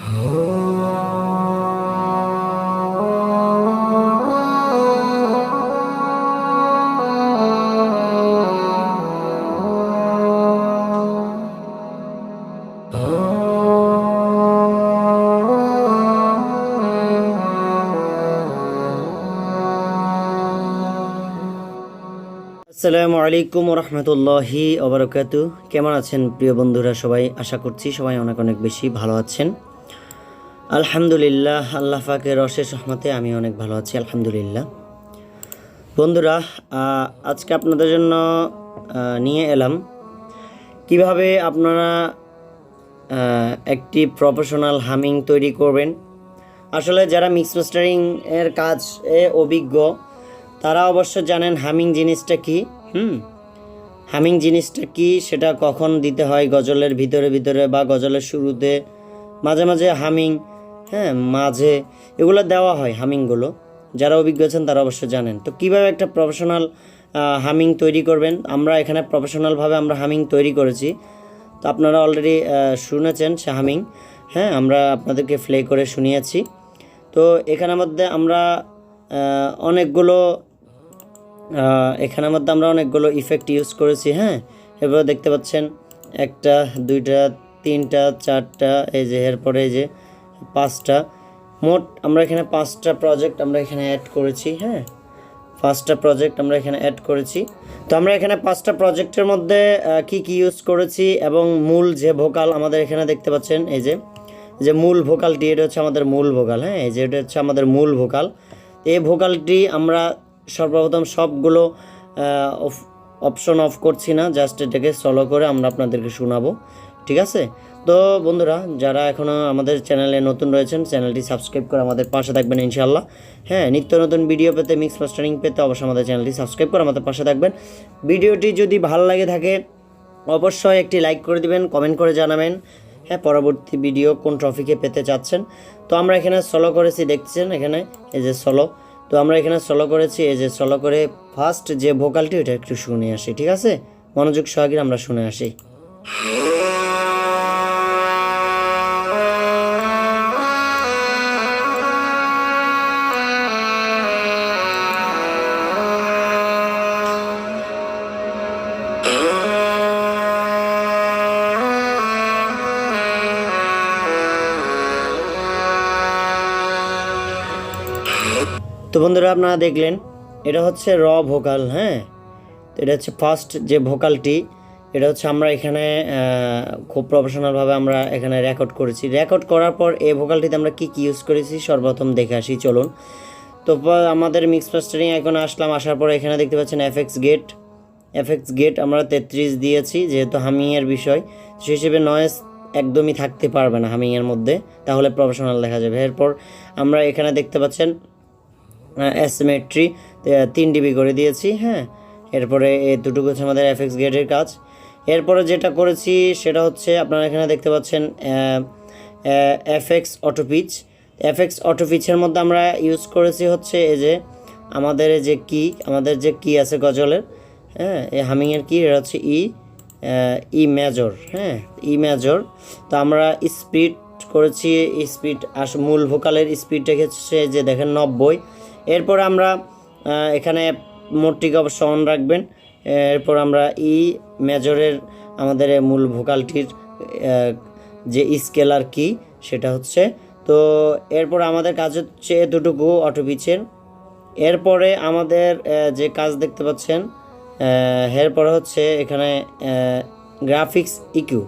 আসসালামু আলাইকুম রহমতুল্লাহি ওবারাকাতু। কেমন আছেন প্রিয় বন্ধুরা সবাই? আশা করছি সবাই অনেক অনেক বেশি ভালো আছেন। আলহামদুলিল্লাহ, আল্লাহ পাকের অশেষ রহমতে আমি অনেক ভালো আছি আলহামদুলিল্লাহ। বন্ধুরা, আজকে আপনাদের জন্য নিয়ে এলাম কিভাবে আপনারা একটি প্রফেশনাল হামিং তৈরি করবেন। আসলে যারা মিক্স মাস্টারিং এর কাজে অভিজ্ঞ তারা অবশ্য জানেন হামিং জিনিসটা কি। হামিং জিনিসটা কি, সেটা কখন দিতে হয়, গজলের ভিতরে বা গজলের শুরুতে, মাঝে মাঝে হামিং, মাঝে এগুলো দেওয়া হয় হামিংগুলো। যারা অভিজ্ঞ আছেন তারা অবশ্য জানেন। তো কীভাবে একটা প্রফেশনাল হামিং তৈরি করবেন, আমরা এখানে প্রফেশনালভাবে আমরা হামিং তৈরি করেছি। তো আপনারা অলরেডি শুনেছেন সে হামিং, আমরা আপনাদেরকে প্লে করে শুনিয়েছি। তো এখানের মধ্যে আমরা অনেকগুলো ইফেক্ট ইউজ করেছি। এরপরে দেখতে পাচ্ছেন 1টা 2টা 3টা 4টা, এই যে এরপরে এই যে 5টা, মোট আমরা এখানে 5টা প্রজেক্ট আমরা এখানে অ্যাড করেছি। 5টা প্রজেক্ট আমরা এখানে অ্যাড করেছি। তো আমরা এখানে 5টা প্রজেক্টের মধ্যে কি ইউজ করেছি এবং মূল যে ভোকাল আমাদের এখানে দেখতে পাচ্ছেন, এই যে মূল ভোকালটি, এটা হচ্ছে আমাদের মূল ভোকাল। এই যে এটা হচ্ছে আমাদের মূল ভোকাল। এই ভোকালটি আমরা সর্বপ্রথম সবগুলো অপশন অফ করছি না, জাস্ট এটাকে সলো করে আমরা আপনাদেরকে শোনাবো, ঠিক আছে? তো বন্ধুরা, যারা এখনও আমাদের চ্যানেলে নতুন রয়েছেন, চ্যানেলটি সাবস্ক্রাইব করে আমাদের পাশে থাকবেন ইনশাআল্লাহ। নিত্য নতুন ভিডিও পেতে, মিক্স মাস্টারিং পেতে অবশ্যই আমাদের চ্যানেলটি সাবস্ক্রাইব করে আমাদের পাশে থাকবেন। ভিডিওটি যদি ভালো লাগে থাকে অবশ্যই একটি লাইক করে দিবেন, কমেন্ট করে জানাবেন পরবর্তী ভিডিও কোন টপিকে পেতে চাচ্ছেন। তো আমরা এখানে সলো করেছি, দেখছেন এখানে এই যে সলো। তো আমরা এখানে সলো করেছি, এই যে সলো করে ফার্স্ট যে ভোকালটি ওটা একটু শুনে আসি, ঠিক আছে? মনোযোগ সহকারে আমরা শুনে আসি। তো বন্ধুরা, আপনারা দেখলেন এটা হচ্ছে র ভোকাল। তো এটা হচ্ছে ফার্স্ট যে ভোকালটি, এটা হচ্ছে আমরা এখানে খুব প্রফেশনালভাবে আমরা এখানে রেকর্ড করেছি। রেকর্ড করার পর এই ভোকালটিতে আমরা কি ইউজ করেছি সর্বপ্রথম দেখে আসি, চলুন। তো আমাদের মিক্স মাস্টারিং এখন আসলাম, আসার পর এখানে দেখতে পাচ্ছেন এফএক্স গেট আমরা 33 দিয়েছি, যেহেতু হামিংয়ের বিষয় সেই হিসেবে নয়েজ একদমই থাকতে পারবে না হামিংয়ের মধ্যে, তাহলে প্রফেশনাল দেখা যাবে। এরপর আমরা এখানে দেখতে পাচ্ছেন অ্যাসিমেট্রি 3 dB করে দিয়েছি। এরপরে এই দুটো হচ্ছে আমাদের এফএক্স গেটের কাজ। এরপরে যেটা করেছি সেটা হচ্ছে আপনারা এখানে দেখতে পাচ্ছেন এফএক্স অটো পিচের মধ্যে আমরা ইউজ করেছি হচ্ছে এই যে আমাদের যে কি আছে গজলের, এই হামিংয়ের কি, এটা হচ্ছে ই মেজর। ই মেজর। তো আমরা স্পিড করেছি, স্পিড মূল ভোকালের স্পিড রেখেছে যে দেখেন 90। এরপর আমরা এখানে মোটটিকে অবশ্য অন রাখবেন। এরপর আমরা মেজরের আমাদের মূল ভোকালটির যে স্কেলার কি সেটা হচ্ছে। তো এরপর আমাদের কাজ হচ্ছে এতটুকু অটো পিচের। এরপরে আমাদের যে কাজ দেখতে পাচ্ছেন, এরপরে হচ্ছে এখানে graphics EQ,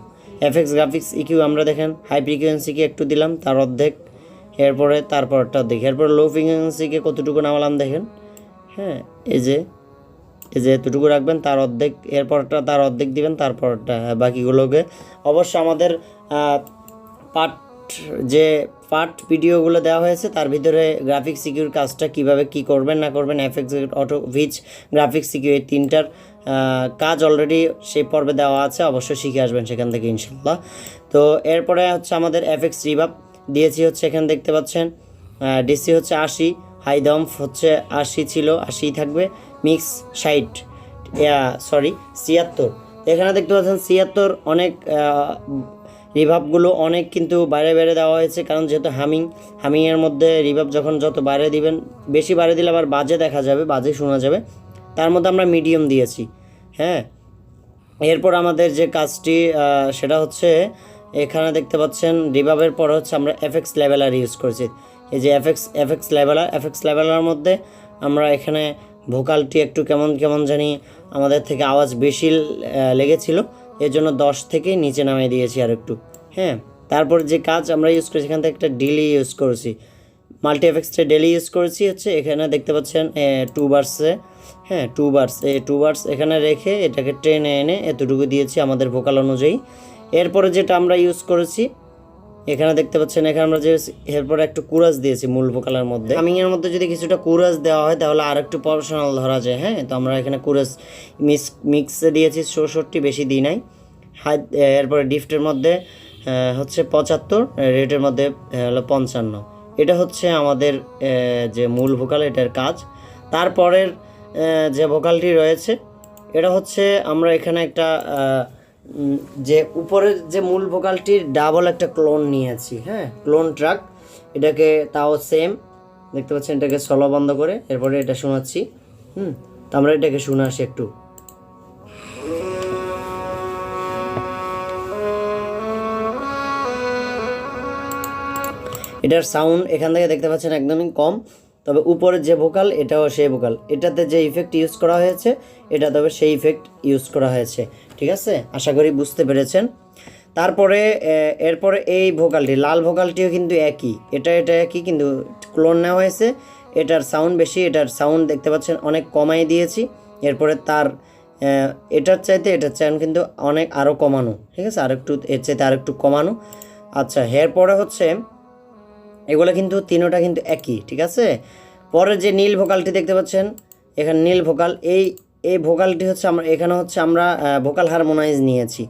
FX graphics EQ আমরা দেখেন হাই ফ্রিকোয়েন্সিকে একটু দিলাম, তার অর্ধেক। এরপরে তারপরটা দেখি, এরপর লো ফ্রিকোয়েন্সিকে কতটুকু নামালাম দেখেন। এই যে এতটুকু রাখবেন, তার অর্ধেক, এরপরটা তার অর্ধেক দিবেন, তারপরটা বাকিগুলোকে। অবশ্য আমাদের পার্ট ভিডিওগুলো দেওয়া হয়েছে, তার ভিতরে গ্রাফিক্স সিকিউর কাজটা কিভাবে কি করবেন না করবেন, FX auto pitch, graphics secure, এই 3টার কাজ অলরেডি সেই পর্বে দেওয়া আছে, অবশ্যই শিখে আসবেন সেখান থেকে ইনশাল্লাহ। তো এরপরে হচ্ছে আমাদের এফএক্স রিভাব দিয়েছি হচ্ছে এখানে দেখতে পাচ্ছেন। ডিসি হচ্ছে 80, হাই দম্প হচ্ছে 80 ছিল, 80 থাকবে, মিক্স 76। এখানে দেখতে পাচ্ছেন 76 অনেক রিভাবগুলো অনেক কিন্তু বাইরে বাইরে দেওয়া হয়েছে, কারণ যেহেতু হামিংয়ের মধ্যে রিভাব যখন যত বাইরে দিবেন, বেশি বাইরে দিলে আবার বাজে দেখা যাবে, বাজে শোনা যাবে, তার মধ্যে আমরা মিডিয়াম দিয়েছি। হ্যাঁ, এরপর আমাদের যে কাজটি সেটা হচ্ছে এখানে দেখতে পাচ্ছেন রিভাবের পর হচ্ছে আমরা এফএক্স লেভেলার ইউজ করেছি। এই যে এফএক্স লেভেলার মধ্যে আমরা এখানে ভোকালটি একটু কেমন কেমন জানি আমাদের থেকে আওয়াজ বেশি লেগেছিল, এর জন্য 10 থেকে নিচে নামিয়ে দিয়েছি আর একটু। হ্যাঁ, তারপর যে কাজ আমরা ইউজ করেছি এখান থেকে একটা ডিলি ইউজ করেছি, মাল্টি এফেক্টসে ডেলি ইউজ করেছি হচ্ছে এখানে দেখতে পাচ্ছেন 2 বার্সে। হ্যাঁ, 2 বার্স, এই 2 বার্স এখানে রেখে এটাকে টেনে এনে এতটুকু দিয়েছি আমাদের ভোকাল অনুযায়ী। এরপরে যেটা আমরা ইউজ করেছি এখানে দেখতে পাচ্ছেন, এখানে আমরা যে এরপরে একটু কুরাস দিয়েছি মূল ভোকালের মধ্যে। হামিংয়ের মধ্যে যদি কিছুটা কুরাস দেওয়া হয় তাহলে আর একটু প্রফেশনাল ধরা যায়। হ্যাঁ, তো আমরা এখানে কুরাস মিক্সে দিয়েছি 64, বেশি দিই নাই। এরপরে ডিফটের মধ্যে হচ্ছে 75, রেটের মধ্যে হলো 55। এটা হচ্ছে আমাদের যে মূল ভোকাল, এটার কাজ। তারপরের যে ভোকালটি রয়েছে এটা হচ্ছে আমরা এখানে একটা যে উপরের যে মূল ভোকালটির ডাবল একটা ক্লোন নিয়েছি। হ্যাঁ, ক্লোন ট্র্যাক, এটাকে তাও সেম দেখতে পাচ্ছেন, এটাকে সলো বন্ধ করে এরপরে এটা শোনাচ্ছি। তো আমরা এটাকে শুনে আসি একটু। এটার সাউন্ড এখান থেকে দেখতে পাচ্ছেন একদমই কম, তবে উপরের যে ভোকাল এটাও সেই ভোকাল, এটাতে যে ইফেক্ট ইউজ করা হয়েছে এটা তবে সেই ইফেক্ট ইউজ করা হয়েছে। ঠিক আছে, আশা করি বুঝতে পেরেছেন। তারপরে এরপরে এই ভোকালটি, লাল ভোকালটিও কিন্তু একই, এটা একই, কিন্তু ক্লোন নেওয়া হয়েছে। এটার সাউন্ড বেশি, এটার সাউন্ড দেখতে পাচ্ছেন অনেক কমাই দিয়েছি। এরপরে তার এটার চাইতে কিন্তু অনেক আরও কমানো। ঠিক আছে, আরেকটু এর চাইতে আরেকটু কমানো। আচ্ছা, এরপরে হচ্ছে এগুলো কিন্তু তিনোটা কিন্তু একই। ঠিক আছে, পরে যে নীল ভোকালটি দেখতে পাচ্ছেন এখানে নীল ভোকাল, এই ভোকালটি হচ্ছে আমরা ভোকাল হারমোনাইজ নিয়েছি।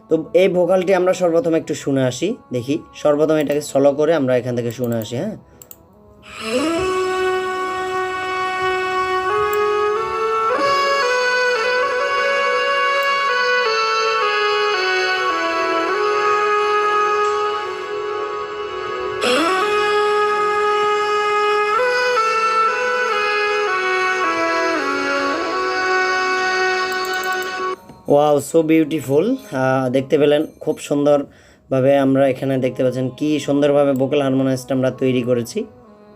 তো এই ভোকালটি আমরা সর্বপ্রথম একটু শুনে আসি, দেখি। সর্বপ্রথম এটাকে সলো করে আমরা এখান থেকে শুনে আসি। হ্যাঁ, ওয়াও, সো বিউটিফুল। দেখতে পেলেন খুব সুন্দরভাবে আমরা এখানে দেখতে পাচ্ছেন কি সুন্দরভাবে ভোকাল হারমোনাইজটা আমরা তৈরি করেছি।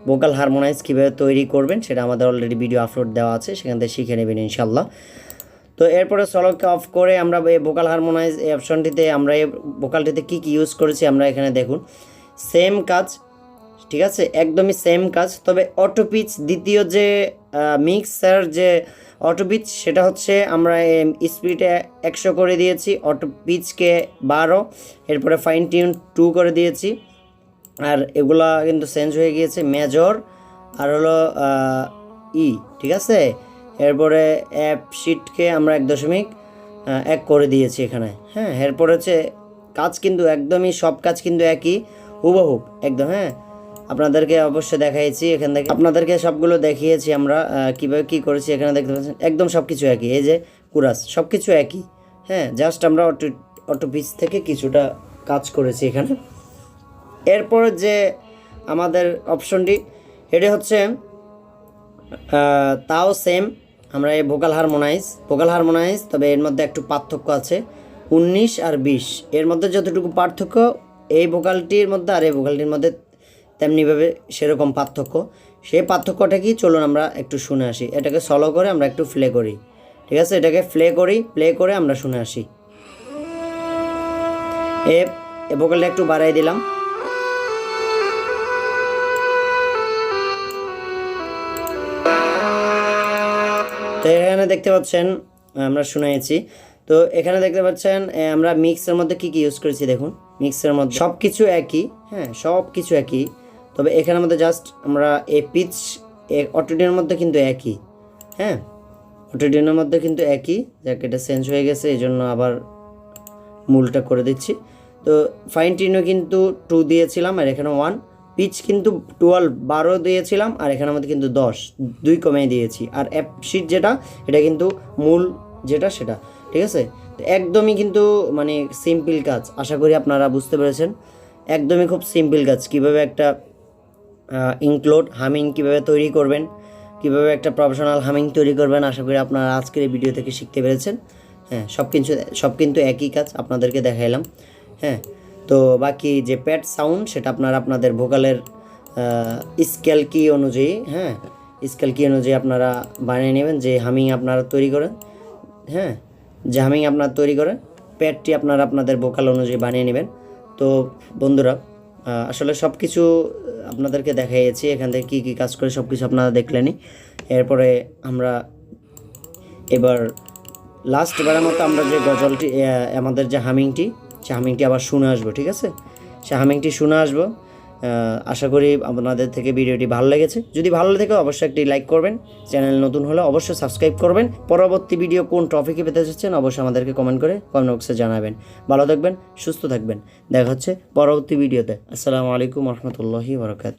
ভোকাল হারমোনাইজ কীভাবে তৈরি করবেন সেটা আমাদের অলরেডি ভিডিও আপলোড দেওয়া আছে, সেখান থেকে শিখে নেবেন ইনশাল্লাহ। তো এরপরে সলোকে অফ করে আমরা এই ভোকাল হারমোনাইজ এই অপশনটিতে আমরা এই ভোকালটিতে কী কী ইউজ করেছি আমরা এখানে দেখুন। সেম কাজ, ঠিক আছে, একদমই সেম কাজ, তবে অটো পিচ দ্বিতীয় যে মিক্সার যে অটো পিচ সেটা হচ্ছে আমরা স্পিডে 100 করে দিয়েছি, অটো পিচকে 12, এরপরে ফাইন টিউন 2 করে দিয়েছি। আর এগুলা কিন্তু চেঞ্জ হয়ে গিয়েছে মেজর আর হলো ঠিক আছে। এরপরে অ্যাপ শিটকে আমরা 1.1 করে দিয়েছি এখানে। হ্যাঁ, এরপর হচ্ছে কাজ কিন্তু একদমই সব কাজ কিন্তু একই হুবহুব একদম। হ্যাঁ, আপনাদেরকে অবশ্যই দেখাইছি, এখান থেকে আপনাদেরকে সবগুলো দেখিয়েছি আমরা কীভাবে কী করেছি। এখানে দেখতে পাচ্ছেন একদম সব কিছু একই, এই যে কুরাস সব কিছু একই। হ্যাঁ, জাস্ট আমরা অটো পিচ থেকে কিছুটা কাজ করেছি এখানে। এরপর যে আমাদের অপশনটি এটা হচ্ছে তাও সেম, আমরা এই ভোকাল হারমোনাইজ, তবে এর মধ্যে একটু পার্থক্য আছে, 19 আর 20 এর মধ্যে যতটুকু পার্থক্য এই ভোকালটির মধ্যে আর এই ভোকালটির মধ্যে তেমনিভাবে সেরকম পার্থক্য। সেই পার্থক্যটা কি চলুন আমরা একটু শুনে আসি। এটাকে সলো করে আমরা একটু প্লে করি। ঠিক আছে, এটাকে প্লে করে আমরা শুনে আসি। এই ভোকালটা একটু বাড়াই দিলাম। তো এখানে দেখতে পাচ্ছেন আমরা শুনেছি। তো এখানে দেখতে পাচ্ছেন আমরা মিক্সের মধ্যে কি কি ইউজ করেছি দেখুন। মিক্সের মধ্যে সব কিছু একই, হ্যাঁ সব কিছু একই, তবে এখানের মধ্যে জাস্ট আমরা এই পিচ অটোটিউনের মধ্যে কিন্তু একই। হ্যাঁ, অটোটিউনের মধ্যে কিন্তু একই, যাক এটা চেঞ্জ হয়ে গেছে এই জন্য আবার মূলটা করে দিচ্ছি। তো ফাইন টিউনও কিন্তু 2 দিয়েছিলাম আর এখানে 1, পিচ কিন্তু 12 দিয়েছিলাম আর এখানের মধ্যে কিন্তু 2 কমে দিয়েছি। আর অ্যাপ শিট যেটা এটা কিন্তু মূল যেটা সেটা, ঠিক আছে। একদমই কিন্তু মানে সিম্পল কাজ, আশা করি আপনারা বুঝতে পেরেছেন। একদমই খুব সিম্পল কাজ, কীভাবে একটা ইনক্লুড হামিং কীভাবে তৈরি করবেন, কীভাবে একটা প্রফেশনাল হামিং তৈরি করবেন, আশা করি আপনারা আজকের এই ভিডিও থেকে শিখতে পেরেছেন। হ্যাঁ, সব কিন্তু একই কাজ আপনাদেরকে দেখাইলাম। হ্যাঁ, তো বাকি যে প্যাড সাউন্ড সেটা আপনারা আপনাদের ভোকালের স্কেল কি অনুযায়ী, হ্যাঁ স্কেল কি অনুযায়ী আপনারা বানিয়ে নেবেন, যে হামিং আপনারা তৈরি করেন। হ্যাঁ, যে হামিং আপনারা তৈরি করেন প্যাডটি আপনারা আপনাদের ভোকাল অনুযায়ী বানিয়ে নেবেন। তো বন্ধুরা, আসলে সব কিছু আপনাদেরকে দেখাইছি, এখান থেকে কী কী কাজ করে সব কিছু আপনারা দেখলেনই। এরপরে আমরা এবার লাস্টবারের মতো আমরা যে গজলটি আমাদের যে হামিংটি, সে হামিংটি আবার শুনে আসবো, ঠিক আছে? সে হামিংটি শুনে আসবো। আশা করি আপনাদের থেকে ভিডিওটি ভালো লেগেছে। যদি ভালো লাগে অবশ্যই একটি লাইক করবেন, চ্যানেল নতুন হলে অবশ্যই সাবস্ক্রাইব করবেন। পরবর্তী ভিডিও কোন টপিকে পেতে চাচ্ছেন অবশ্যই আমাদেরকে কমেন্ট বক্সে জানাবেন। ভালো থাকবেন, সুস্থ থাকবেন, দেখা হচ্ছে পরবর্তী ভিডিওতে। আসসালামু আলাইকুম রহমতুল্লাহি বারাকাতুহু।